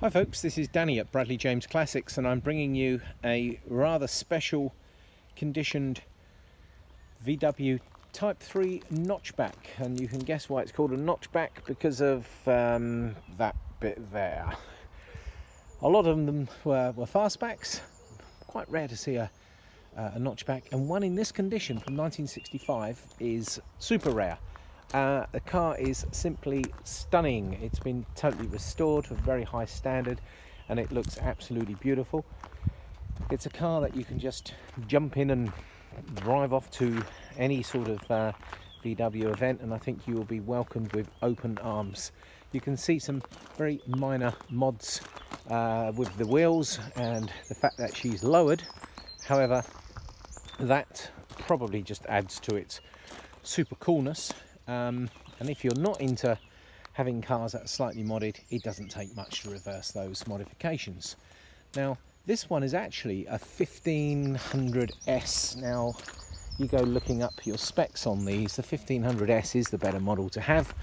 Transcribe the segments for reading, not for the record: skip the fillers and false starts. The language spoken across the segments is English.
Hi folks, this is Danny at Bradley James Classics, and I'm bringing you a rather special conditioned VW Type 3 Notchback, and you can guess why it's called a Notchback because of that bit there. A lot of them were fastbacks, quite rare to see a Notchback, and one in this condition from 1965 is super rare. The car is simply stunning. It's been totally restored to a very high standard and it looks absolutely beautiful. It's a car that you can just jump in and drive off to any sort of VW event, and I think you will be welcomed with open arms. You can see some very minor mods with the wheels and the fact that she's lowered. However, that probably just adds to its super coolness. And if you're not into having cars that are slightly modded, it doesn't take much to reverse those modifications. Now, this one is actually a 1500S. Now, you go looking up your specs on these, the 1500S is the better model to have.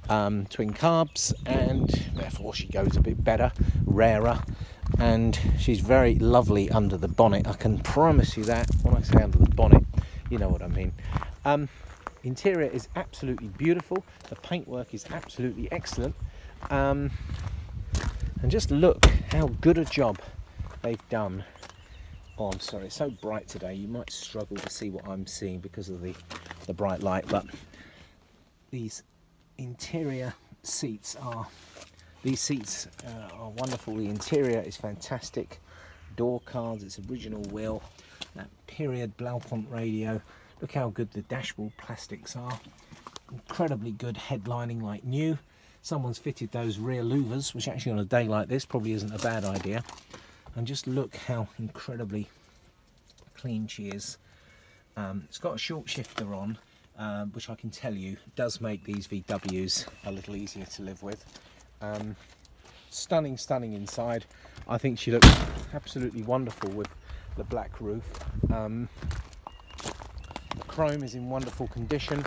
Twin carbs, and therefore she goes a bit better, rarer, and she's very lovely under the bonnet. I can promise you that. When I say under the bonnet, you know what I mean. Interior is absolutely beautiful, the paintwork is absolutely excellent, and just look how good a job they've done. Oh, I'm sorry, it's so bright today, you might struggle to see what I'm seeing because of the bright light, but these interior seats are wonderful. The interior is fantastic, door cards, its original wheel, that period Blaupont radio. Look how good the dashboard plastics are. Incredibly good headlining like new. Someone's fitted those rear louvers, which actually on a day like this probably isn't a bad idea. And just look how incredibly clean she is. It's got a short shifter on, which I can tell you does make these VWs a little easier to live with. Stunning inside. I think she looks absolutely wonderful with the black roof. The chrome is in wonderful condition.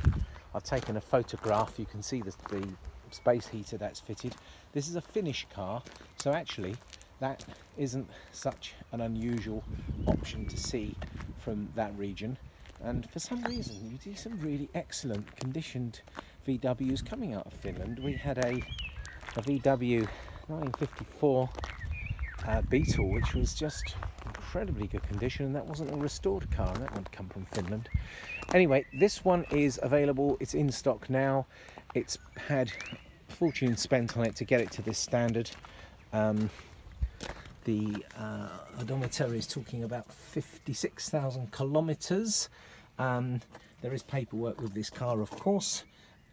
I've taken a photograph. You can see the space heater that's fitted. This is a Finnish car, so actually that isn't such an unusual option to see from that region. And for some reason you do some really excellent conditioned VWs coming out of Finland. We had a VW 1954 Beetle, which was just incredibly good condition, and that wasn't a restored car, and that one come from Finland. Anyway, this one is available, it's in stock now. It's had a fortune spent on it to get it to this standard. The odometer is talking about 56,000 kilometers. There is paperwork with this car, of course,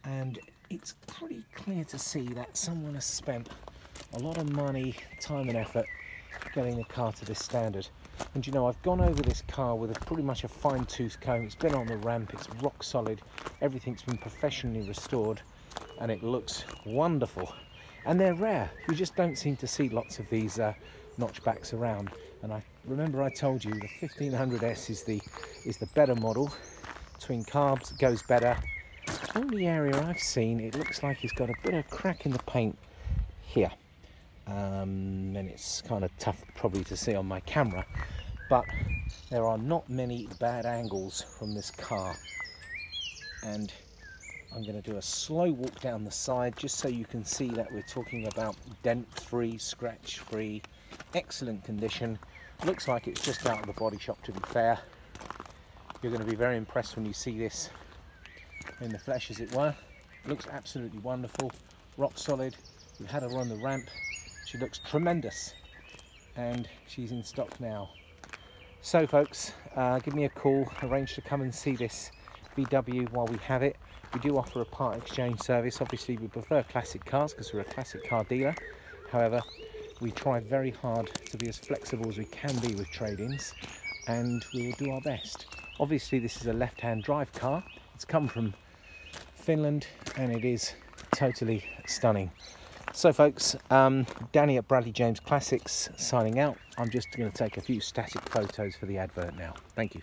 and it's pretty clear to see that someone has spent a lot of money, time and effort getting the car to this standard. And you know, I've gone over this car with pretty much a fine-tooth comb. It's been on the ramp, it's rock solid, everything's been professionally restored, and it looks wonderful. And they're rare. You just don't seem to see lots of these notchbacks around. And I remember I told you the 1500S is the better model. Twin carbs, goes better. The only area I've seen, it looks like it's got a bit of crack in the paint here. And it's kind of tough probably to see on my camera, but there are not many bad angles from this car. And I'm going to do a slow walk down the side just so you can see that we're talking about dent-free, scratch-free, excellent condition. Looks like it's just out of the body shop, to be fair. You're going to be very impressed when you see this in the flesh, as it were. Looks absolutely wonderful, rock solid. We've had her on the ramp. She looks tremendous, and she's in stock now. So folks, give me a call, arrange to come and see this VW while we have it. We do offer a part exchange service. Obviously we prefer classic cars because we're a classic car dealer. However, we try very hard to be as flexible as we can be with trade-ins, and we will do our best. Obviously this is a left-hand drive car. It's come from Finland and it is totally stunning. So folks, Danny at Bradley James Classics signing out. I'm just going to take a few static photos for the advert now. Thank you.